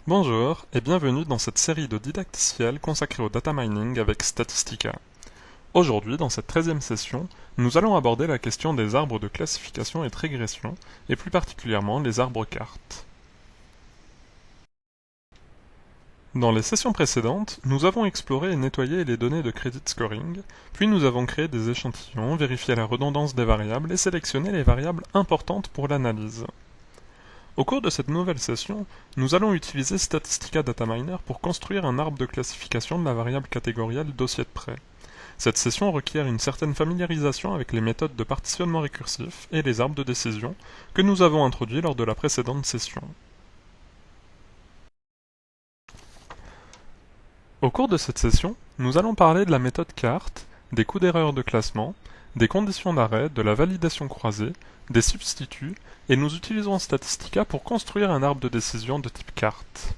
Bonjour et bienvenue dans cette série de didacticiels consacrée au data mining avec Statistica. Aujourd'hui, dans cette 13e session, nous allons aborder la question des arbres de classification et de régression, et plus particulièrement les arbres cartes. Dans les sessions précédentes, nous avons exploré et nettoyé les données de credit scoring, puis nous avons créé des échantillons, vérifié la redondance des variables et sélectionné les variables importantes pour l'analyse. Au cours de cette nouvelle session, nous allons utiliser Statistica Data Miner pour construire un arbre de classification de la variable catégorielle dossier de prêt. Cette session requiert une certaine familiarisation avec les méthodes de partitionnement récursif et les arbres de décision que nous avons introduits lors de la précédente session. Au cours de cette session, nous allons parler de la méthode carte, des coûts d'erreur de classement, des conditions d'arrêt, de la validation croisée, des substituts, et nous utilisons Statistica pour construire un arbre de décision de type carte.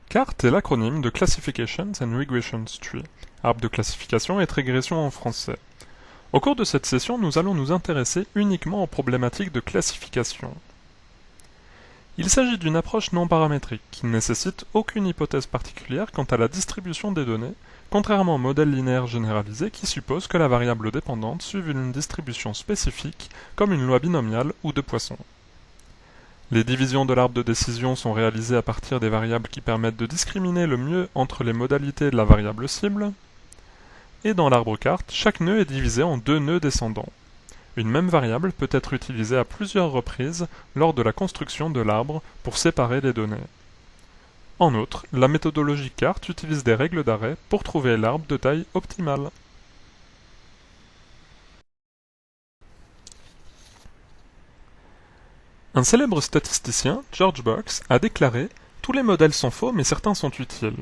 Carte est l'acronyme de Classifications and Regressions Tree, arbre de classification et de régression en français. Au cours de cette session, nous allons nous intéresser uniquement aux problématiques de classification. Il s'agit d'une approche non paramétrique qui ne nécessite aucune hypothèse particulière quant à la distribution des données, contrairement au modèle linéaire généralisé qui suppose que la variable dépendante suive une distribution spécifique, comme une loi binomiale ou de Poisson. Les divisions de l'arbre de décision sont réalisées à partir des variables qui permettent de discriminer le mieux entre les modalités de la variable cible, et dans l'arbre carte, chaque nœud est divisé en deux nœuds descendants. Une même variable peut être utilisée à plusieurs reprises lors de la construction de l'arbre pour séparer les données. En outre, la méthodologie carte utilise des règles d'arrêt pour trouver l'arbre de taille optimale. Un célèbre statisticien, George Box, a déclaré « Tous les modèles sont faux mais certains sont utiles ».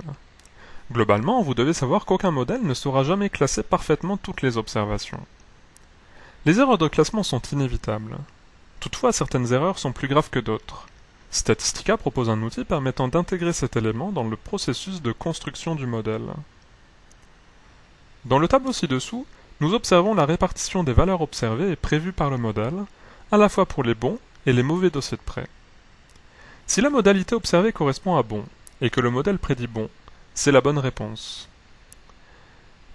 Globalement, vous devez savoir qu'aucun modèle ne saura jamais classer parfaitement toutes les observations. Les erreurs de classement sont inévitables. Toutefois, certaines erreurs sont plus graves que d'autres. Statistica propose un outil permettant d'intégrer cet élément dans le processus de construction du modèle. Dans le tableau ci-dessous, nous observons la répartition des valeurs observées et prévues par le modèle, à la fois pour les bons et les mauvais dossiers de prêt. Si la modalité observée correspond à bon, et que le modèle prédit bon, c'est la bonne réponse.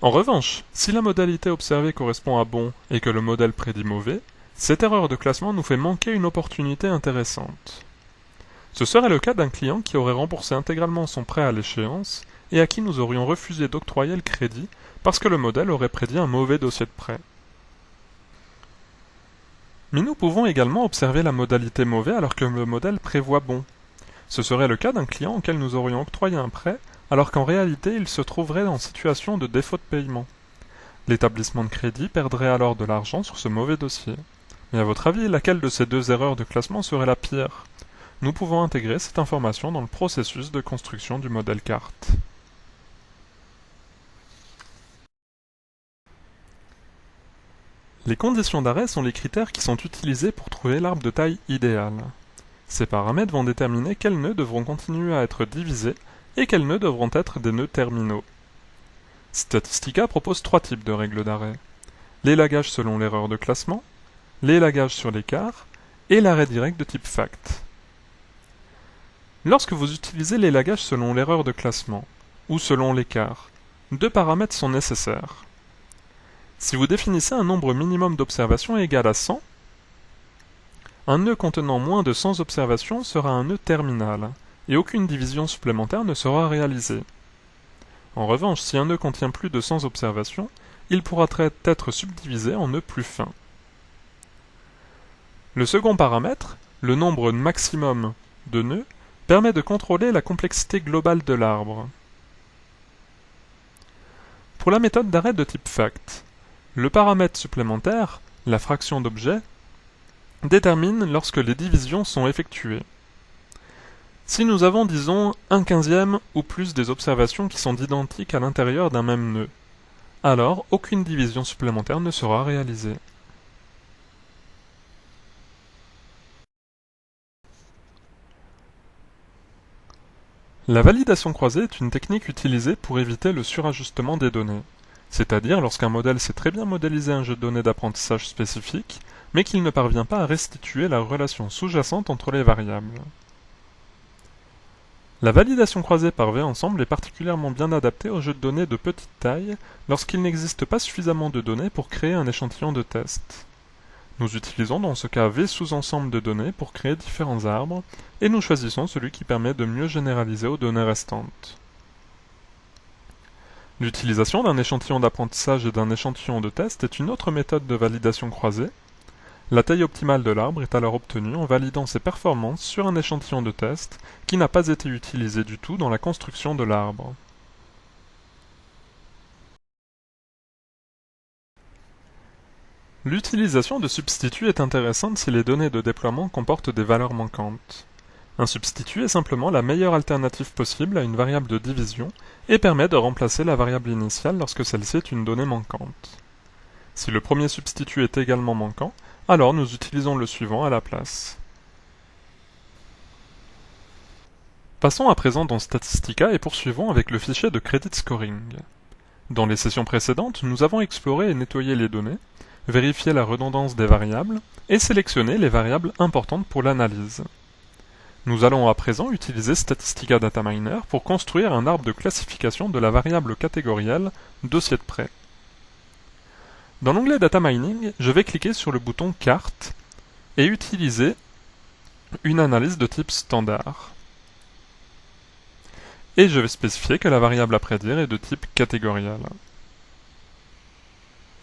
En revanche, si la modalité observée correspond à bon et que le modèle prédit mauvais, cette erreur de classement nous fait manquer une opportunité intéressante. Ce serait le cas d'un client qui aurait remboursé intégralement son prêt à l'échéance et à qui nous aurions refusé d'octroyer le crédit parce que le modèle aurait prédit un mauvais dossier de prêt. Mais nous pouvons également observer la modalité mauvais alors que le modèle prévoit bon. Ce serait le cas d'un client auquel nous aurions octroyé un prêt alors qu'en réalité il se trouverait en situation de défaut de paiement. L'établissement de crédit perdrait alors de l'argent sur ce mauvais dossier. Mais à votre avis, laquelle de ces deux erreurs de classement serait la pire? Nous pouvons intégrer cette information dans le processus de construction du modèle carte. Les conditions d'arrêt sont les critères qui sont utilisés pour trouver l'arbre de taille idéale. Ces paramètres vont déterminer quels nœuds devront continuer à être divisés et quels nœuds devront être des nœuds terminaux. Statistica propose trois types de règles d'arrêt. L'élagage selon l'erreur de classement, l'élagage sur l'écart et l'arrêt direct de type fact. Lorsque vous utilisez l'élagage selon l'erreur de classement ou selon l'écart, deux paramètres sont nécessaires. Si vous définissez un nombre minimum d'observations égal à 100, un nœud contenant moins de 100 observations sera un nœud terminal, et aucune division supplémentaire ne sera réalisée. En revanche, si un nœud contient plus de 100 observations, il pourra être subdivisé en nœuds plus fins. Le second paramètre, le nombre maximum de nœuds, permet de contrôler la complexité globale de l'arbre. Pour la méthode d'arrêt de type fact, le paramètre supplémentaire, la fraction d'objet, détermine lorsque les divisions sont effectuées. Si nous avons, disons, 1/15 ou plus des observations qui sont identiques à l'intérieur d'un même nœud, alors aucune division supplémentaire ne sera réalisée. La validation croisée est une technique utilisée pour éviter le surajustement des données. C'est-à-dire lorsqu'un modèle sait très bien modéliser un jeu de données d'apprentissage spécifique, mais qu'il ne parvient pas à restituer la relation sous-jacente entre les variables. La validation croisée par V-ensemble est particulièrement bien adaptée aux jeux de données de petite taille lorsqu'il n'existe pas suffisamment de données pour créer un échantillon de test. Nous utilisons dans ce cas V sous-ensemble de données pour créer différents arbres, et nous choisissons celui qui permet de mieux généraliser aux données restantes. L'utilisation d'un échantillon d'apprentissage et d'un échantillon de test est une autre méthode de validation croisée. La taille optimale de l'arbre est alors obtenue en validant ses performances sur un échantillon de test qui n'a pas été utilisé du tout dans la construction de l'arbre. L'utilisation de substituts est intéressante si les données de déploiement comportent des valeurs manquantes. Un substitut est simplement la meilleure alternative possible à une variable de division et permet de remplacer la variable initiale lorsque celle-ci est une donnée manquante. Si le premier substitut est également manquant, alors nous utilisons le suivant à la place. Passons à présent dans Statistica et poursuivons avec le fichier de Credit Scoring. Dans les sessions précédentes, nous avons exploré et nettoyé les données, vérifié la redondance des variables et sélectionné les variables importantes pour l'analyse. Nous allons à présent utiliser Statistica Data Miner pour construire un arbre de classification de la variable catégorielle dossier de prêt. Dans l'onglet Data Mining, je vais cliquer sur le bouton Carte et utiliser une analyse de type standard. Et je vais spécifier que la variable à prédire est de type catégoriel.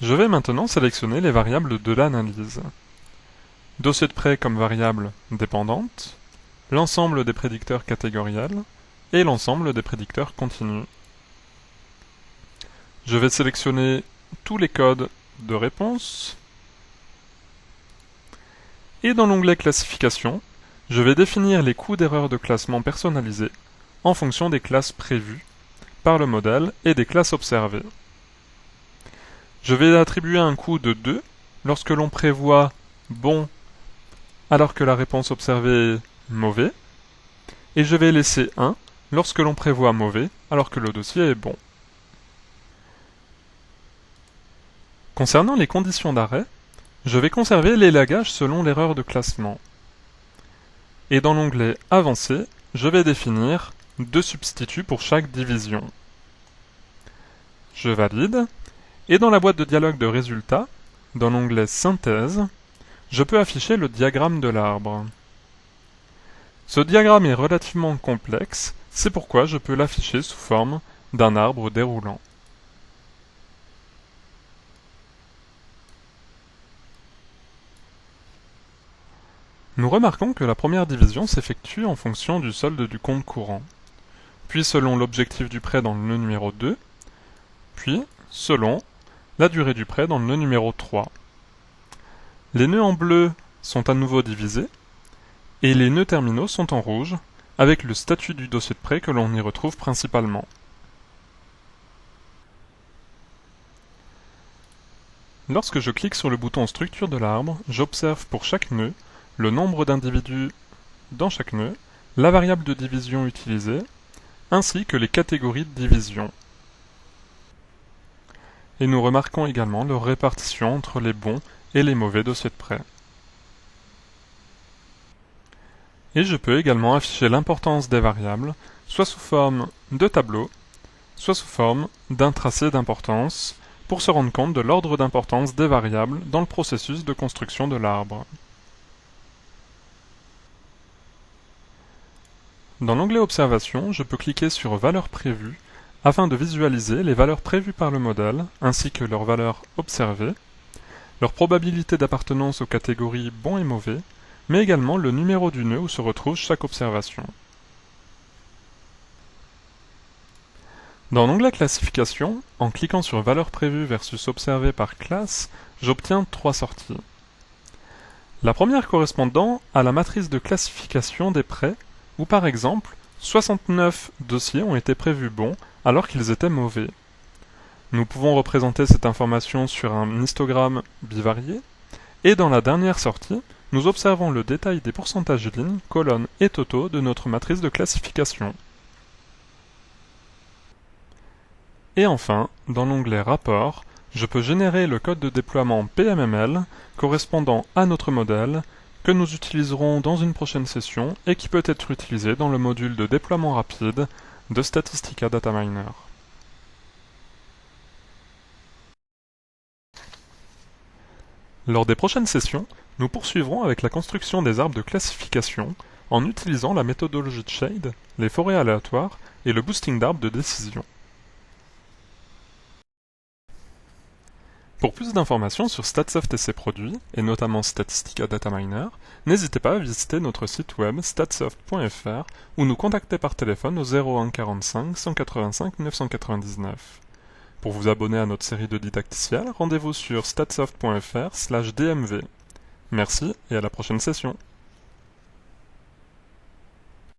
Je vais maintenant sélectionner les variables de l'analyse. Dossier de prêt comme variable dépendante, l'ensemble des prédicteurs catégoriels et l'ensemble des prédicteurs continus. Je vais sélectionner tous les codes de réponse et dans l'onglet classification, je vais définir les coûts d'erreur de classement personnalisés en fonction des classes prévues par le modèle et des classes observées. Je vais attribuer un coût de 2 lorsque l'on prévoit bon alors que la réponse observée est mauvais, et je vais laisser 1 lorsque l'on prévoit mauvais alors que le dossier est bon. Concernant les conditions d'arrêt, je vais conserver l'élagage selon l'erreur de classement. Et dans l'onglet Avancé, je vais définir 2 substituts pour chaque division. Je valide. Et dans la boîte de dialogue de résultats, dans l'onglet Synthèse, je peux afficher le diagramme de l'arbre. Ce diagramme est relativement complexe, c'est pourquoi je peux l'afficher sous forme d'un arbre déroulant. Nous remarquons que la première division s'effectue en fonction du solde du compte courant, puis selon l'objectif du prêt dans le nœud numéro 2, puis selon la durée du prêt dans le nœud numéro 3. Les nœuds en bleu sont à nouveau divisés, et les nœuds terminaux sont en rouge, avec le statut du dossier de prêt que l'on y retrouve principalement. Lorsque je clique sur le bouton Structure de l'arbre, j'observe pour chaque nœud le nombre d'individus dans chaque nœud, la variable de division utilisée, ainsi que les catégories de division. Et nous remarquons également leur répartition entre les bons et les mauvais dossiers de prêt. Et je peux également afficher l'importance des variables, soit sous forme de tableau, soit sous forme d'un tracé d'importance, pour se rendre compte de l'ordre d'importance des variables dans le processus de construction de l'arbre. Dans l'onglet Observation, je peux cliquer sur Valeurs prévues afin de visualiser les valeurs prévues par le modèle, ainsi que leurs valeurs observées, leur probabilité d'appartenance aux catégories bon et mauvais, mais également le numéro du nœud où se retrouve chaque observation. Dans l'onglet Classification, en cliquant sur Valeurs prévues versus observées par classe, j'obtiens 3 sorties. La première correspondant à la matrice de classification des prêts, où par exemple, 69 dossiers ont été prévus bons alors qu'ils étaient mauvais. Nous pouvons représenter cette information sur un histogramme bivarié, et dans la dernière sortie, nous observons le détail des pourcentages lignes, colonnes et totaux de notre matrice de classification. Et enfin, dans l'onglet Rapport, Je peux générer le code de déploiement PMML correspondant à notre modèle que nous utiliserons dans une prochaine session et qui peut être utilisé dans le module de déploiement rapide de Statistica Dataminer. Lors des prochaines sessions, nous poursuivrons avec la construction des arbres de classification en utilisant la méthodologie de shade, les forêts aléatoires et le boosting d'arbres de décision. Pour plus d'informations sur Statsoft et ses produits, et notamment Statistica Dataminer, n'hésitez pas à visiter notre site web statsoft.fr ou nous contacter par téléphone au 01 45 185 999. Pour vous abonner à notre série de didacticiels, rendez-vous sur statsoft.fr/dmv. Merci et à la prochaine session.